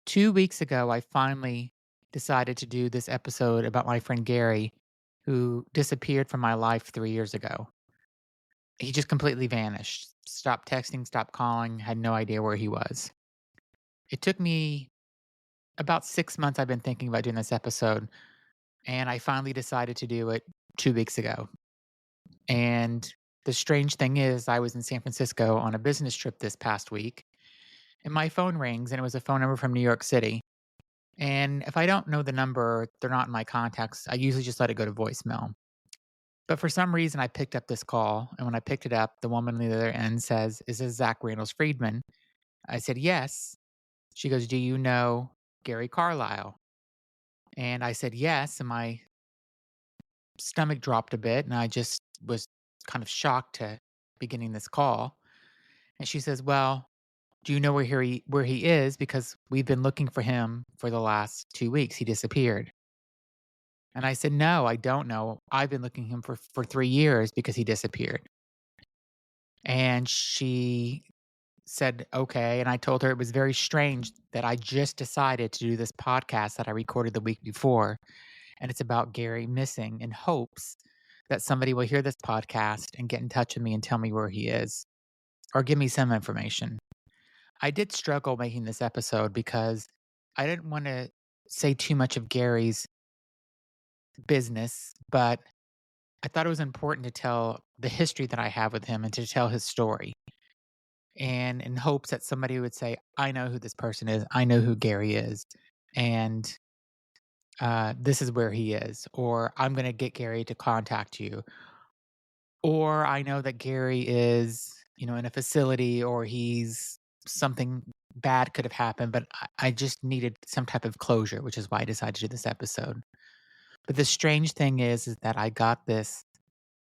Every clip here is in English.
2 weeks ago, I finally decided to do this episode about my friend Gary, who disappeared from my life 3 years ago. He just completely vanished, stopped texting, stopped calling, had no idea where he was. It took me about 6 months. I've been thinking about doing this episode, and I finally decided to do it 2 weeks ago. And the strange thing is, I was in San Francisco on a business trip this past week, and my phone rings, and it was a phone number from New York City. And if I don't know the number, they're not in my contacts. I usually just let it go to voicemail. But for some reason, I picked up this call. And when I picked it up, the woman on the other end says, "Is this Zach Randall's Friedman?" I said, "Yes." She goes, "Do you know Gary Carlisle?" And I said, "Yes." And my stomach dropped a bit. And I just was kind of shocked to be getting this call. And she says, "Well, do you know where he is? Because we've been looking for him for the last 2 weeks. He disappeared." And I said, "No, I don't know. I've been looking for 3 years because he disappeared." And she said, "Okay." And I told her it was very strange that I just decided to do this podcast that I recorded the week before. And it's about Gary missing, in hopes that somebody will hear this podcast and get in touch with me and tell me where he is or give me some information. I did struggle making this episode because I didn't want to say too much of Gary's business, but I thought it was important to tell the history that I have with him and to tell his story. And in hopes that somebody would say, "I know who this person is. I know who Gary is. And this is where he is." Or, "I'm going to get Gary to contact you." Or, "I know that Gary is, in a facility, or he's something bad could have happened, but I just needed some type of closure," which is why I decided to do this episode. But the strange thing is that I got this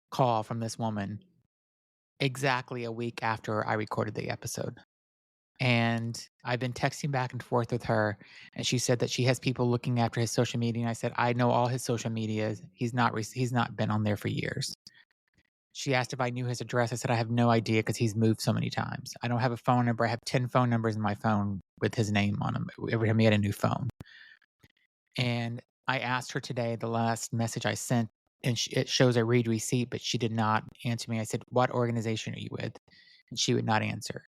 call from this woman exactly a week after I recorded the episode. And I've been texting back and forth with her, and she said that she has people looking after his social media. And I said, "I know all his social medias. He's not been on there for years." She asked if I knew his address. I said, "I have no idea because he's moved so many times. I don't have a phone number. I have 10 phone numbers in my phone with his name on them every time he had a new phone." And I asked her today, the last message I sent, and it shows a read receipt, but she did not answer me. I said, "What organization are you with?" And she would not answer.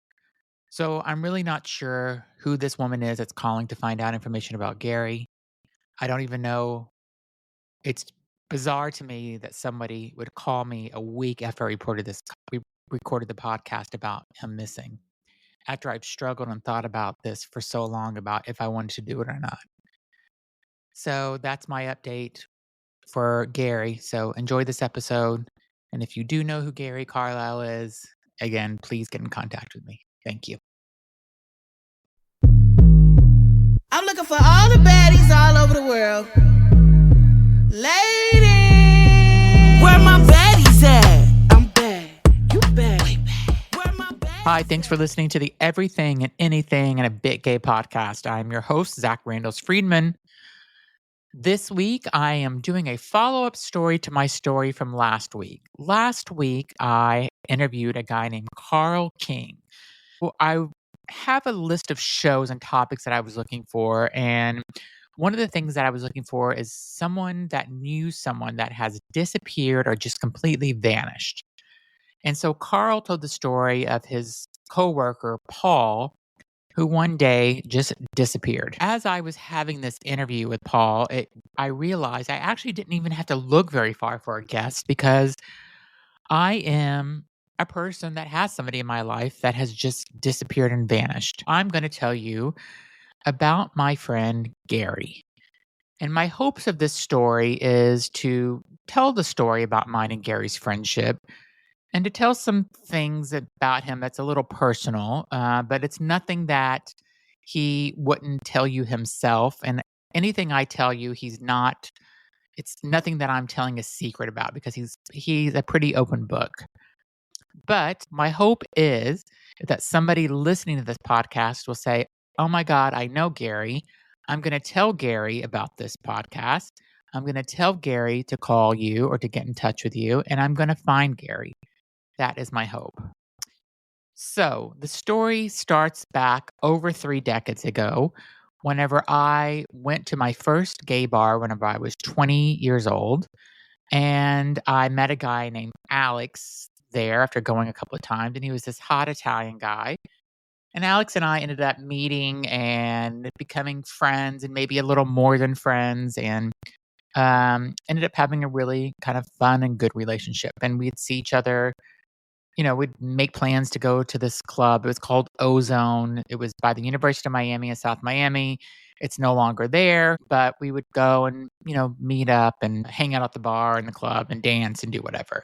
So I'm really not sure who this woman is that's calling to find out information about Gary. I don't even know. It's bizarre to me that somebody would call me a week after we recorded the podcast about him missing, after I've struggled and thought about this for so long about if I wanted to do it or not. So that's my update for Gary. So enjoy this episode. And if you do know who Gary Carlisle is, again, please get in contact with me. Thank you. I'm looking for all the baddies all over the world. Ladies, where my baddies at? I'm bad, you bad, way bad. Where my baddies Hi, thanks for listening to the Everything and Anything and a Bit Gay podcast. I'm your host, Zach Randalls Friedman. This week, I am doing a follow-up story to my story from last week. Last week, I interviewed a guy named Carl King. I have a list of shows and topics that I was looking for, and one of the things that I was looking for is someone that knew someone that has disappeared or just completely vanished. And so Carl told the story of his coworker, Paul, who one day just disappeared. As I was having this interview with Paul, I realized I actually didn't even have to look very far for a guest because I am a person that has somebody in my life that has just disappeared and vanished. I'm going to tell you about my friend Gary. And my hopes of this story is to tell the story about mine and Gary's friendship and to tell some things about him that's a little personal, but it's nothing that he wouldn't tell you himself. And anything I tell you, it's nothing that I'm telling a secret about because he's a pretty open book. But my hope is that somebody listening to this podcast will say, "Oh my God, I know Gary. I'm going to tell Gary about this podcast. I'm going to tell Gary to call you or to get in touch with you, and I'm going to find Gary." That is my hope. So the story starts back over 3 decades ago whenever I went to my first gay bar whenever I was 20 years old, and I met a guy named Alex there after going a couple of times, and he was this hot Italian guy. And Alex and I ended up meeting and becoming friends and maybe a little more than friends, and ended up having a really kind of fun and good relationship. And we'd see each other, we'd make plans to go to this club. It was called Ozone. It was by the University of Miami in South Miami. It's no longer there, but we would go and, meet up and hang out at the bar and the club and dance and do whatever.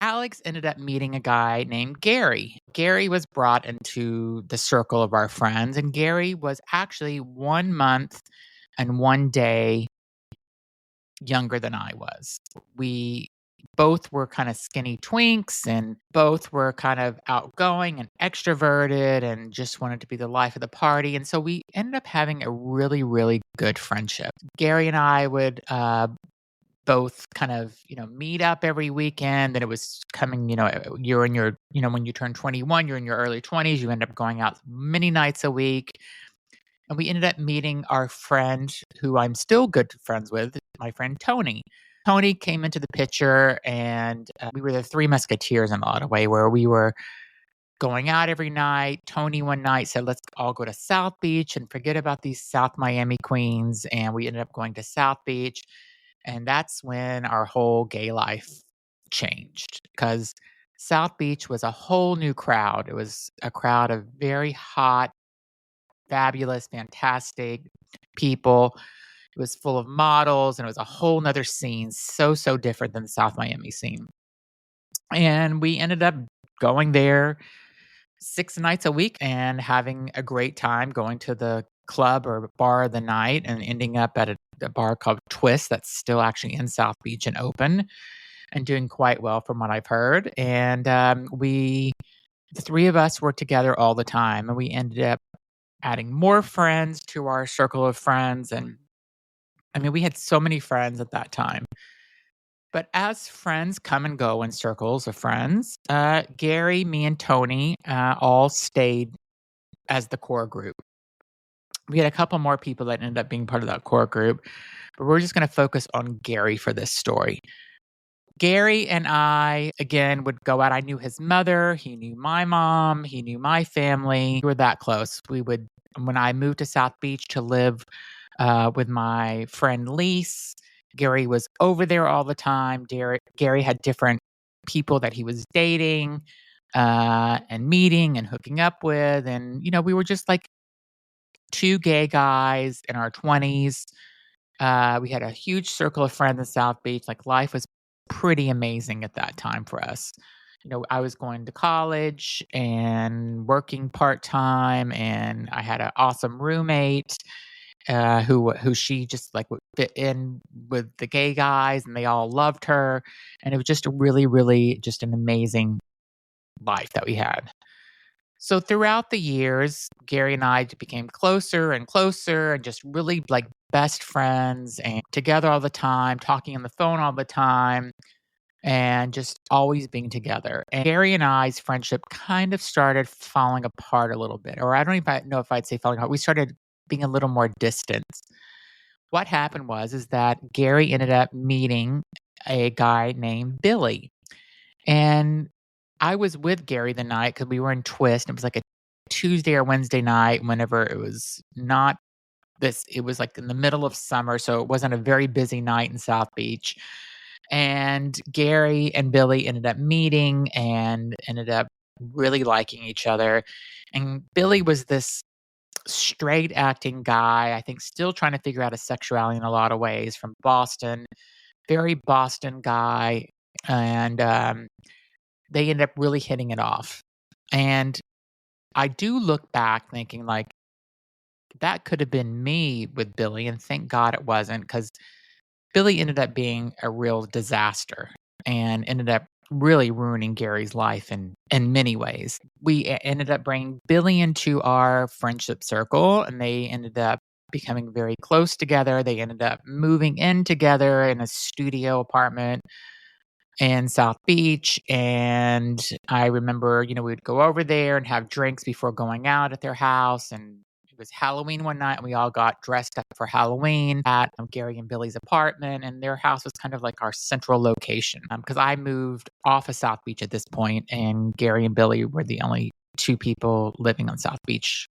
Alex ended up meeting a guy named Gary. Gary was brought into the circle of our friends, and Gary was actually 1 month and 1 day younger than I was. We both were kind of skinny twinks and both were kind of outgoing and extroverted and just wanted to be the life of the party. And so we ended up having a really, really good friendship. Gary and I would both kind of, meet up every weekend. And it was coming, you're in your, when you turn 21, you're in your early 20s, you end up going out many nights a week. And we ended up meeting our friend who I'm still good friends with, my friend Tony. Tony came into the picture, and we were the three musketeers in a lot of way, where we were going out every night. Tony one night said, let's all go to South Beach and forget about these South Miami queens. And we ended up going to South Beach. And that's when our whole gay life changed, because South Beach was a whole new crowd. It was a crowd of very hot, fabulous, fantastic people. It was full of models, and it was a whole nother scene, so, so different than the South Miami scene. And we ended up going there 6 nights a week and having a great time going to the club or bar of the night and ending up at a bar called Twist that's still actually in South Beach and open and doing quite well from what I've heard. And the three of us were together all the time, and we ended up adding more friends to our circle of friends. And I mean, we had so many friends at that time. But as friends come and go in circles of friends, Gary, me, and Tony all stayed as the core group. We had a couple more people that ended up being part of that core group, but we're just going to focus on Gary for this story. Gary and I, again, would go out. I knew his mother. He knew my mom. He knew my family. We were that close. When I moved to South Beach to live with my friend Lise, Gary was over there all the time. Gary had different people that he was dating and meeting and hooking up with. And, we were just like two gay guys in our 20s. We had a huge circle of friends in South Beach. Like, life was pretty amazing at that time for us. I was going to college and working part-time, and I had an awesome roommate who she just like would fit in with the gay guys, and they all loved her. And it was just a really, really just an amazing life that we had. So throughout the years, Gary and I became closer and closer and just really like best friends and together all the time, talking on the phone all the time and just always being together. And Gary and I's friendship kind of started falling apart a little bit, or I don't even know if I'd say falling apart. We started being a little more distant. What happened is that Gary ended up meeting a guy named Billy. And I was with Gary the night because we were in Twist. It was like a Tuesday or Wednesday night, whenever it was not this, it was like in the middle of summer. So it wasn't a very busy night in South Beach. And Gary and Billy ended up meeting and ended up really liking each other. And Billy was this straight acting guy, I think still trying to figure out his sexuality in a lot of ways, from Boston, very Boston guy. And they ended up really hitting it off. And I do look back thinking, like, that could have been me with Billy. And thank God it wasn't, because Billy ended up being a real disaster and ended up really ruining Gary's life in many ways. We ended up bringing Billy into our friendship circle, and they ended up becoming very close together. They ended up moving in together in a studio apartment in South Beach. And I remember, we'd go over there and have drinks before going out at their house. And It was Halloween one night, and we all got dressed up for Halloween at Gary and Billy's apartment, and their house was kind of like our central location. Because I moved off of South Beach at this point, and Gary and Billy were the only two people living on South Beach.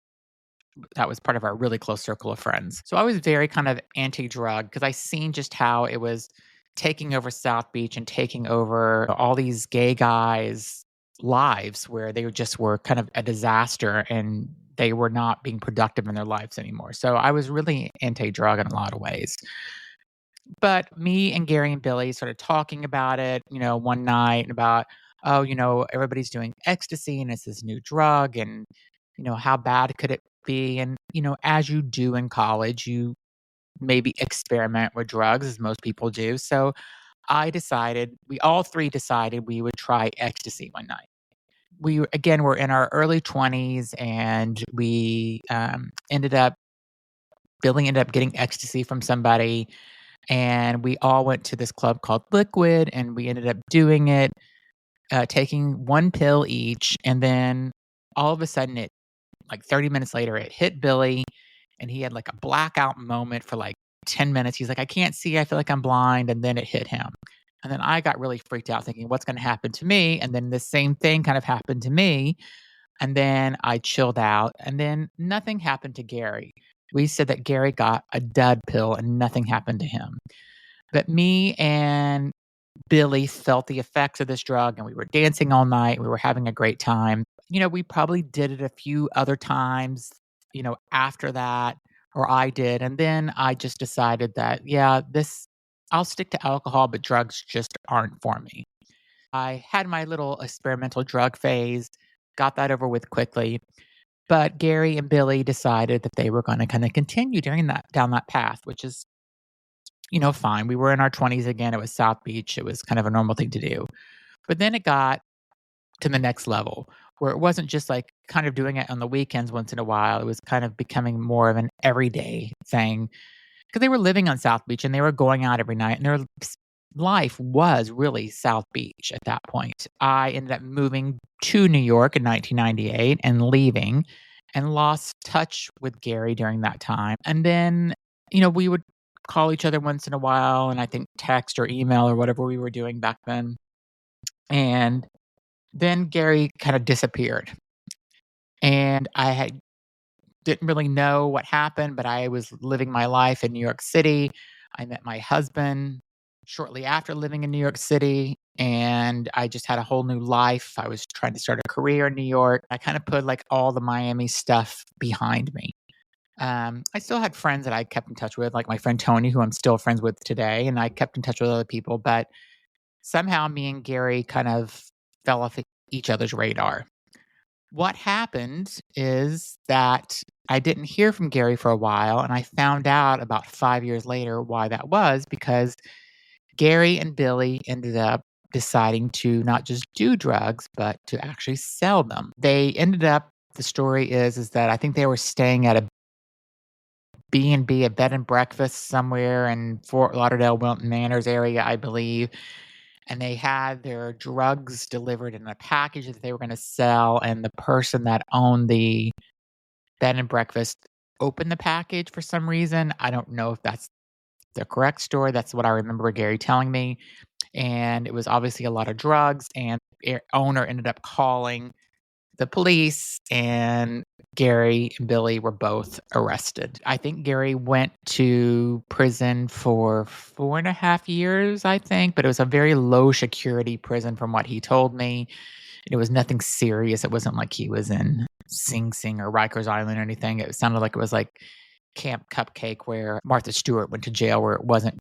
That was part of our really close circle of friends. So I was very kind of anti-drug because I seen just how it was taking over South Beach and taking over all these gay guys' lives where they just were kind of a disaster and they were not being productive in their lives anymore. So I was really anti-drug in a lot of ways. But me and Gary and Billy started talking about it, one night about, oh, everybody's doing ecstasy and it's this new drug and, how bad could it be? And, as you do in college, you maybe experiment with drugs as most people do. So we all three decided we would try ecstasy one night. Again, were in our early 20s and Billy ended up getting ecstasy from somebody and we all went to this club called Liquid, and we ended up doing it, taking one pill each, and then all of a sudden, like 30 minutes later, it hit Billy, and he had like a blackout moment for like 10 minutes. He's like, "I can't see. I feel like I'm blind," and then it hit him. And then I got really freaked out, thinking, "What's going to happen to me?" And then the same thing kind of happened to me. And then I chilled out, and then nothing happened to Gary. We said that Gary got a dud pill and nothing happened to him. But me and Billy felt the effects of this drug and we were dancing all night. We were having a great time. We probably did it a few other times, after that, or I did. And then I just decided that, yeah, I'll stick to alcohol, but drugs just aren't for me. I had my little experimental drug phase, got that over with quickly. But Gary and Billy decided that they were going to kind of continue down that path, which is fine. We were in our 20s again. It was South Beach. It was kind of a normal thing to do. But then it got to the next level where it wasn't just like kind of doing it on the weekends once in a while. It was kind of becoming more of an everyday thing because they were living on South Beach and they were going out every night and their life was really South Beach at that point. I ended up moving to New York in 1998 and leaving and lost touch with Gary during that time. And then, we would call each other once in a while and I think text or email or whatever we were doing back then. And then Gary kind of disappeared. And didn't really know what happened, but I was living my life in New York City. I met my husband shortly after living in New York City, and I just had a whole new life. I was trying to start a career in New York. I kind of put like all the Miami stuff behind me. I still had friends that I kept in touch with, like my friend Tony, who I'm still friends with today, and I kept in touch with other people, but somehow me and Gary kind of fell off each other's radar. What happened is that I didn't hear from Gary for a while, and I found out about 5 years later why that was because Gary and Billy ended up deciding to not just do drugs, but to actually sell them. They ended up the story is that I think they were staying at a B&B, a bed and breakfast somewhere in Fort Lauderdale, Wilton Manors area, I believe, and they had their drugs delivered in a package that they were gonna sell, and the person that owned the bed and breakfast opened the package for some reason. I don't know if that's the correct story. That's what I remember Gary telling me, and it was obviously a lot of drugs, and owner ended up calling the police, and Gary and Billy were both arrested. I think Gary went to prison for 4.5 years, I think, but it was a very low security prison from what he told me. It was nothing serious. It wasn't like he was in Sing Sing or Rikers Island or anything. It sounded like it was like Camp Cupcake where Martha Stewart went to jail where it wasn't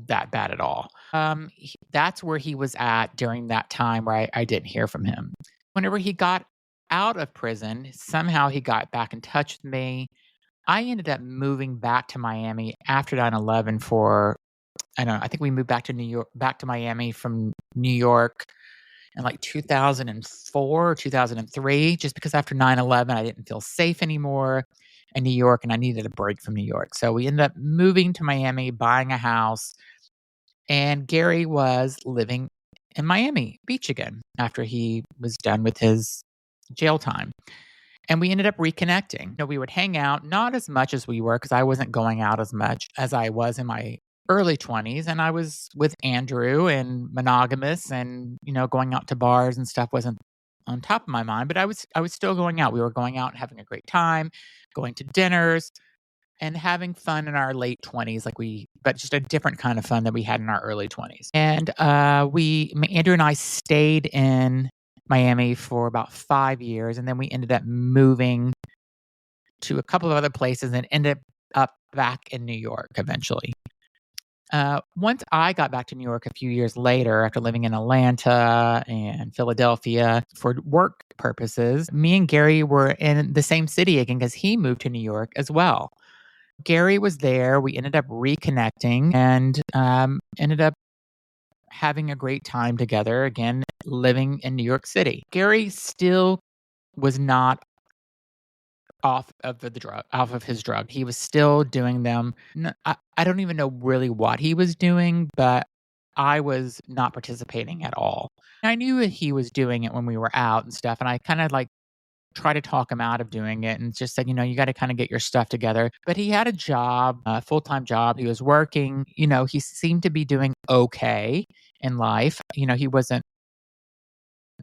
that bad at all. That's where he was at during that time where I didn't hear from him. Whenever he got out of prison, somehow he got back in touch with me. I ended up moving back to Miami after 9/11 for I don't know, I think we moved back to Miami from New York in like 2004 or 2003 just because after 9/11 I didn't feel safe anymore in New York and I needed a break from New York. So we ended up moving to Miami, buying a house, and Gary was living in Miami Beach again after he was done with his jail time. And we ended up reconnecting. We would hang out, not as much as we were because I wasn't going out as much as I was in my early 20s, and I was with Andrew and monogamous and, going out to bars and stuff wasn't on top of my mind, but I was still going out. We were going out and having a great time, going to dinners and having fun in our late 20s but just a different kind of fun than we had in our early 20s. And Andrew and I stayed in Miami for about 5 years, and then we ended up moving to a couple of other places and ended up back in New York eventually. Once I got back to New York a few years later, after living in Atlanta and Philadelphia for work purposes, me and Gary were in the same city again because he moved to New York as well. Gary was there. We ended up reconnecting and ended up having a great time together again, living in New York City. Gary still was not off of his drug. He was still doing them. I don't even know really what he was doing, but I was not participating at all. I knew that he was doing it when we were out and stuff, and I kind of try to talk him out of doing it and just said, you got to kind of get your stuff together. But he had a job, a full-time job. He was working, he seemed to be doing okay in life. He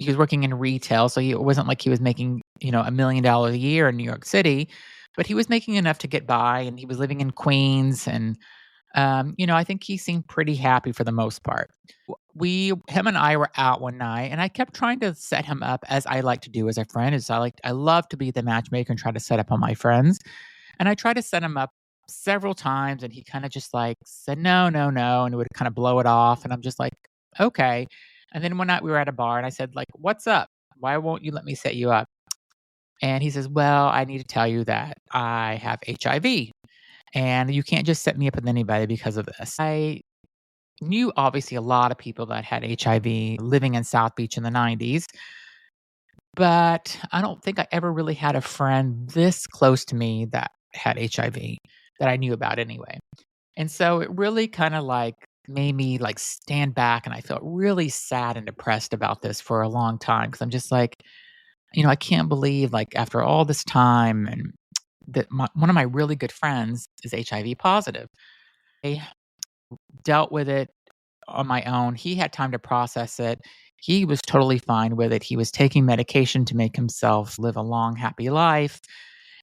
was working in retail, so it wasn't like he was making, $1 million a year in New York City, but he was making enough to get by and he was living in Queens and I think he seemed pretty happy for the most part. Him and I were out one night, and I kept trying to set him up as I like to do as a friend. I love to be the matchmaker and try to set up on my friends. And I tried to set him up several times, and he kind of just said no, no, no, and he would kind of blow it off. And I'm just like, okay. And then one night we were at a bar, and I said, what's up? Why won't you let me set you up? And he says, well, I need to tell you that I have HIV. And you can't just set me up with anybody because of this. I knew obviously a lot of people that had HIV living in South Beach in the 90s, but I don't think I ever really had a friend this close to me that had HIV that I knew about anyway. And so it really kind of made me stand back, and I felt really sad and depressed about this for a long time because I'm just I can't believe after all this time and that one of my really good friends is HIV positive. I dealt with it on my own. He had time to process it. He was totally fine with it. He was taking medication to make himself live a long, happy life.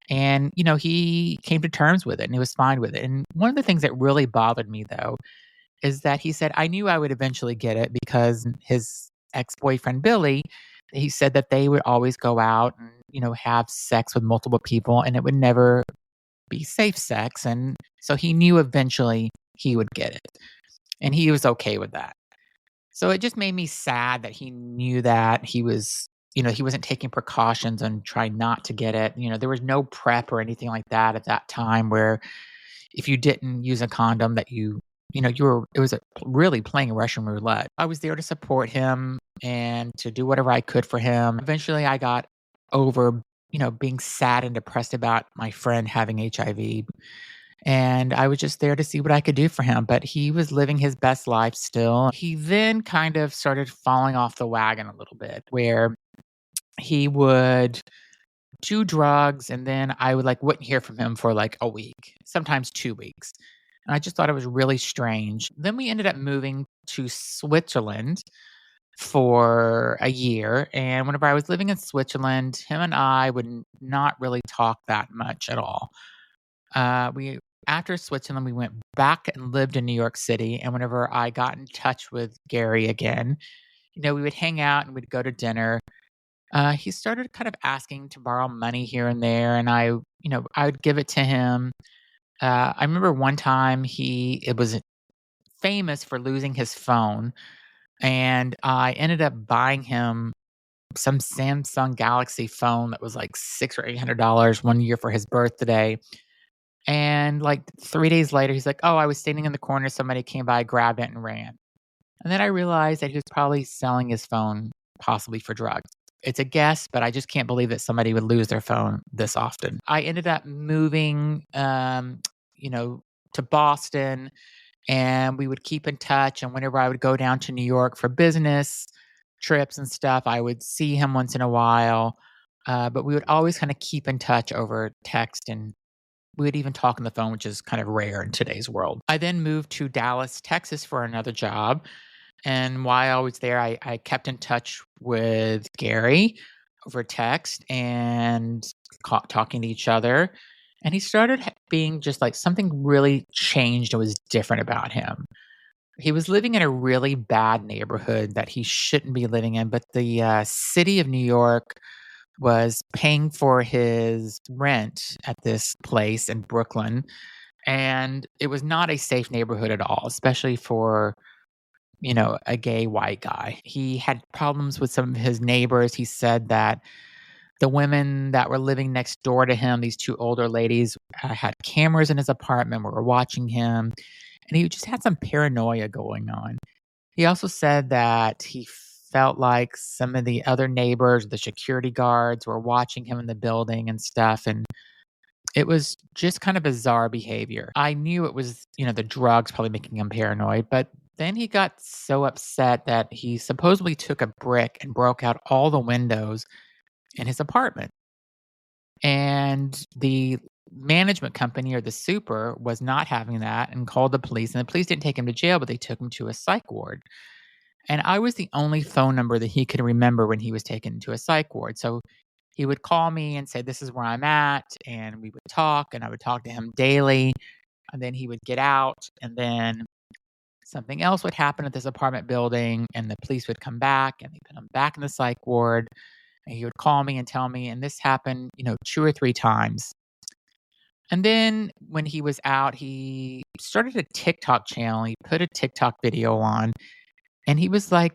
And, he came to terms with it and he was fine with it. And one of the things that really bothered me, though, is that he said, I knew I would eventually get it because his ex boyfriend, Billy, he said that they would always go out and, have sex with multiple people and it would never be safe sex. And so he knew eventually he would get it. And he was okay with that. So it just made me sad that he knew that he wasn't taking precautions and trying not to get it. There was no prep or anything like that at that time where if you didn't use a condom that it was really playing Russian roulette. I was there to support him and to do whatever I could for him. Eventually I got over, being sad and depressed about my friend having HIV. And I was just there to see what I could do for him, but he was living his best life still. He then kind of started falling off the wagon a little bit where he would do drugs and then I would wouldn't hear from him for a week, sometimes 2 weeks. And I just thought it was really strange. Then we ended up moving to Switzerland for a year. And whenever I was living in Switzerland, him and I would not really talk that much at all. We After Switzerland, we went back and lived in New York City. And whenever I got in touch with Gary again, we would hang out and we'd go to dinner. He started kind of asking to borrow money here and there, and I would give it to him. I remember one time it was famous for losing his phone, and I ended up buying him some Samsung Galaxy phone that was $600 or $800 one year for his birthday. And 3 days later, he's like, "Oh, I was standing in the corner. Somebody came by, grabbed it, and ran." And then I realized that he was probably selling his phone, possibly for drugs. It's a guess, but I just can't believe that somebody would lose their phone this often. I ended up moving, to Boston, and we would keep in touch. And whenever I would go down to New York for business trips and stuff, I would see him once in a while. but we would always kinda keep in touch over text, and we would even talk on the phone, which is kind of rare in today's world. I then moved to Dallas, Texas for another job, and while I was there, I kept in touch with Gary over text and talking to each other, and he started being just like something really changed and was different about him. He was living in a really bad neighborhood that he shouldn't be living in, but the, city of New York was paying for his rent at this place in Brooklyn, and it was not a safe neighborhood at all, especially for, a gay white guy. He had problems with some of his neighbors. He said that the women that were living next door to him, these 2 older ladies, had cameras in his apartment, were watching him, and he just had some paranoia going on. He also said that he felt like some of the other neighbors, the security guards, were watching him in the building and stuff, and it was just kind of bizarre behavior. I knew it was, the drugs probably making him paranoid, but then he got so upset that he supposedly took a brick and broke out all the windows in his apartment. And the management company or the super was not having that and called the police. And the police didn't take him to jail, but they took him to a psych ward. And I was the only phone number that he could remember when he was taken to a psych ward. So he would call me and say, "This is where I'm at." And we would talk, and I would talk to him daily. And then he would get out, and then something else would happen at this apartment building, and the police would come back and they put him back in the psych ward. And he would call me and tell me, and this happened, 2 or 3 times. And then when he was out, he started a TikTok channel. He put a TikTok video on, and he was like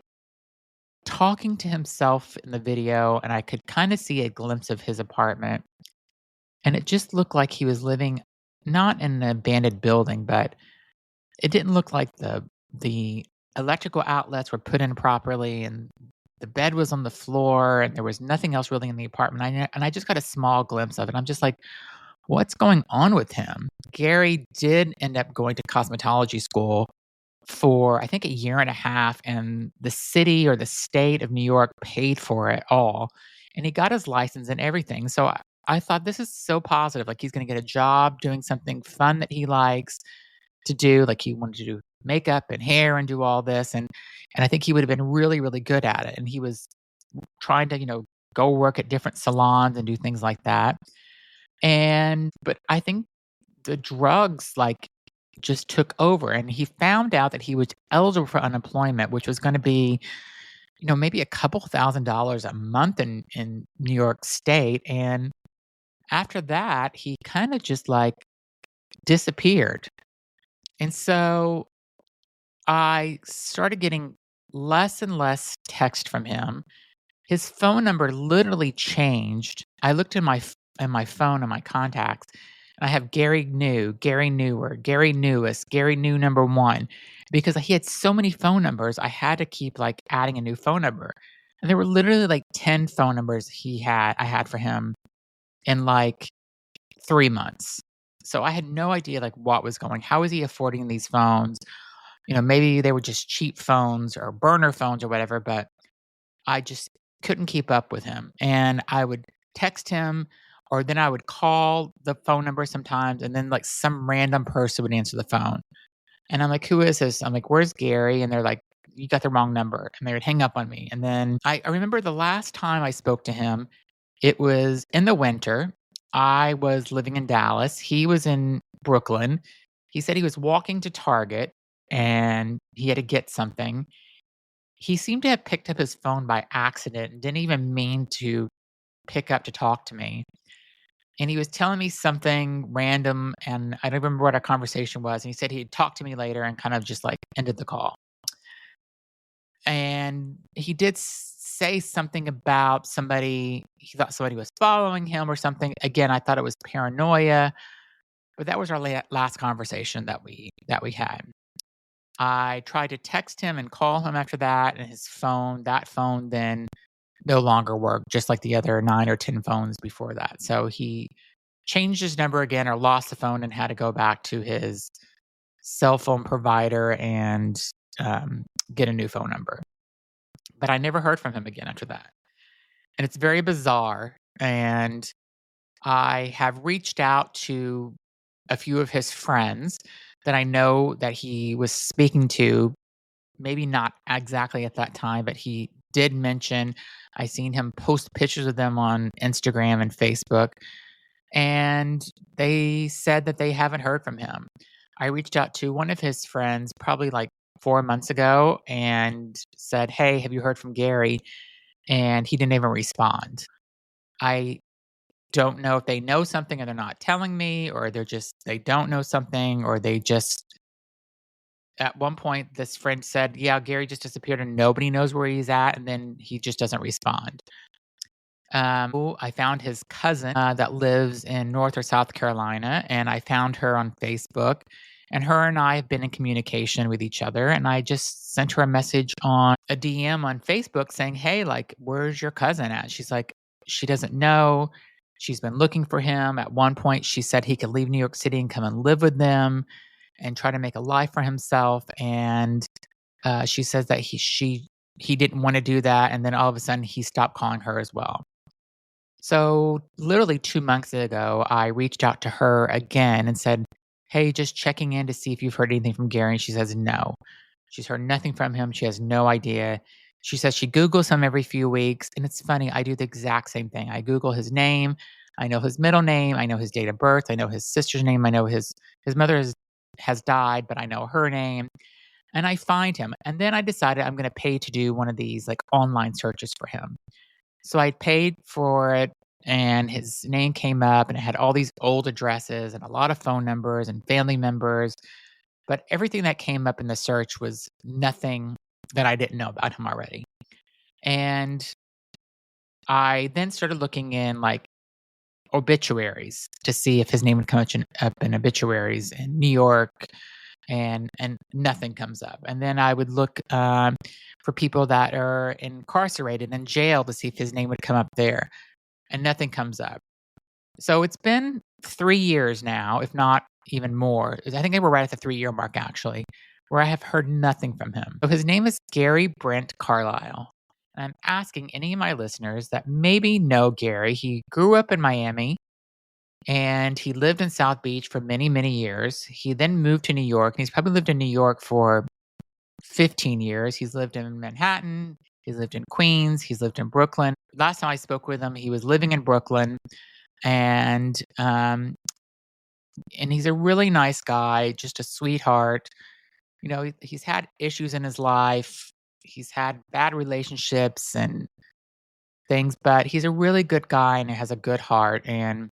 talking to himself in the video, and I could kind of see a glimpse of his apartment. And it just looked like he was living not in an abandoned building, but it didn't look like the electrical outlets were put in properly, and the bed was on the floor, and there was nothing else really in the apartment. And I just got a small glimpse of it. I'm just like, what's going on with him? Gary did end up going to cosmetology school for I think a year and a half, and the city or the state of New York paid for it all. And he got his license and everything. So I thought this is so positive. Like he's going to get a job doing something fun that he likes to do. Like he wanted to do makeup and hair and do all this. And I think he would have been really, really good at it. And he was trying to, go work at different salons and do things like that. But I think the drugs like just took over, and he found out that he was eligible for unemployment, which was going to be, maybe a couple $1,000s a month in New York State. And after that, he kind of just like disappeared. And so I started getting less and less text from him. His phone number literally changed. I looked in my phone and my contacts, and I have Gary New, Gary Newer, Gary Newest, Gary New number 1, because he had so many phone numbers, I had to keep, like, adding a new phone number, and there were literally, like, 10 phone numbers I had for him in, like, 3 months. So I had no idea, like, what was going how was he affording these phones? Maybe they were just cheap phones or burner phones or whatever, but I just couldn't keep up with him, and I would text him, or then I would call the phone number sometimes, and then, like, some random person would answer the phone, and I'm like, "Who is this?" I'm like, "Where's Gary?" And they're like, "You got the wrong number," and they would hang up on me, and then I remember the last time I spoke to him, it was in the winter. I was living in Dallas, he was in Brooklyn. He said he was walking to Target, and he had to get something. He seemed to have picked up his phone by accident and didn't even mean to pick up to talk to me. And he was telling me something random, and I don't remember what our conversation was. And he said he'd talk to me later and kind of just like ended the call. And he did say something about he thought somebody was following him or something. Again, I thought it was paranoia, but that was our last conversation that we had. I tried to text him and call him after that, and that phone then no longer worked, just like the other 9 or 10 phones before that. So he changed his number again or lost the phone and had to go back to his cell phone provider and get a new phone number. But I never heard from him again after that. And it's very bizarre And I have reached out to a few of his friends that I know that he was speaking to, maybe not exactly at that time, but he did mention I seen him post pictures of them on Instagram and Facebook, and they said that they haven't heard from him. I reached out to one of his friends probably like 4 months ago and said, "Hey, have you heard from Gary?" And he didn't even respond. I don't know if they know something and they're not telling me, or they don't know something, or they just at one point this friend said, "Yeah, Gary just disappeared and nobody knows where he's at," and then he just doesn't respond. I found his cousin that lives in North or South Carolina, and I found her on Facebook. And her and I have been in communication with each other. And I just sent her a message on a DM on Facebook saying, "Hey, like, where's your cousin at?" She's like, she doesn't know. She's been looking for him. At one point, she said he could leave New York City and come and live with them and try to make a life for himself. And she says that he didn't want to do that. And then all of a sudden, he stopped calling her as well. So, literally 2 months ago, I reached out to her again and said, "Hey, just checking in to see if you've heard anything from Gary." And she says, "No." She's heard nothing from him. She has no idea. She says she Googles him every few weeks. And it's funny, I do the exact same thing. I Google his name. I know his middle name. I know his date of birth. I know his sister's name. I know his mother has died, but I know her name. And I find him. And then I decided I'm going to pay to do one of these like online searches for him. So I paid for it, and his name came up, and it had all these old addresses and a lot of phone numbers and family members. But everything that came up in the search was nothing that I didn't know about him already. And I then started looking in like obituaries to see if his name would come up in obituaries in New York, and nothing comes up. And then I would look for people that are incarcerated in jail to see if his name would come up there, and nothing comes up. So it's been 3 years now, if not even more. I think they were right at the 3-year mark, actually, where I have heard nothing from him. So his name is Gary Brent Carlile. And I'm asking any of my listeners that maybe know Gary. He grew up in Miami and he lived in South Beach for many, many years. He then moved to New York, and he's probably lived in New York for 15 years. He's lived in Manhattan. He's lived in Queens. He's lived in Brooklyn. Last time I spoke with him, he was living in Brooklyn, and he's a really nice guy, just a sweetheart. You know, he's had issues in his life. He's had bad relationships and things, but he's a really good guy and has a good heart. And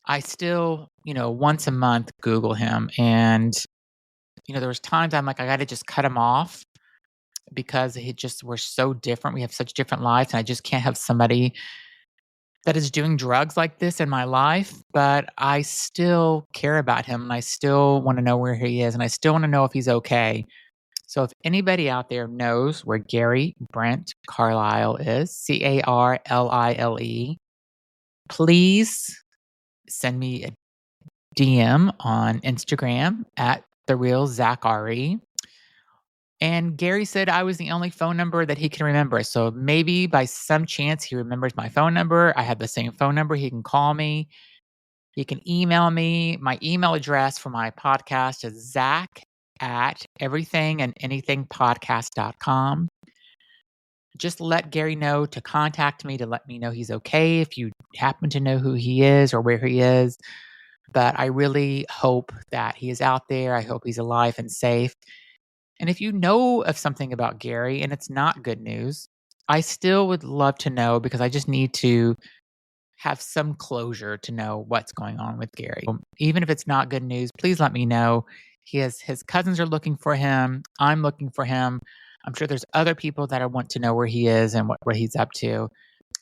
I still, once a month Google him. And, there was times I'm like, I got to just cut him off because we're so different. We have such different lives. And I just can't have somebody that is doing drugs like this in my life. But I still care about him, and I still want to know where he is. And I still want to know if he's okay. So if anybody out there knows where Gary Brent Carlile is, Carlie, please send me a DM on Instagram at @TheRealZachRe. And Gary said I was the only phone number that he can remember. So maybe by some chance he remembers my phone number. I have the same phone number. He can call me. He can email me. My email address for my podcast is zach@everythingandanythingpodcast.com. Just let Gary know to contact me to let me know he's okay if you happen to know who he is or where he is. But I really hope that he is out there. I hope he's alive and safe. And if you know of something about Gary and it's not good news, I still would love to know, because I just need to have some closure to know what's going on with Gary. Even if it's not good news, please let me know. His cousins are looking for him. I'm looking for him. I'm sure there's other people that I want to know where he is and what he's up to.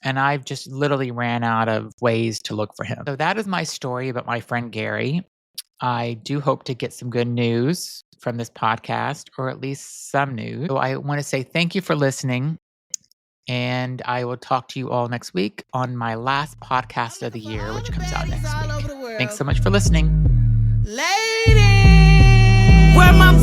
And I've just literally ran out of ways to look for him. So that is my story about my friend Gary. I do hope to get some good news from this podcast, or at least some news. So I want to say thank you for listening. And I will talk to you all next week on my last podcast of the year, which comes out next week. Thanks so much for listening. Lady, where my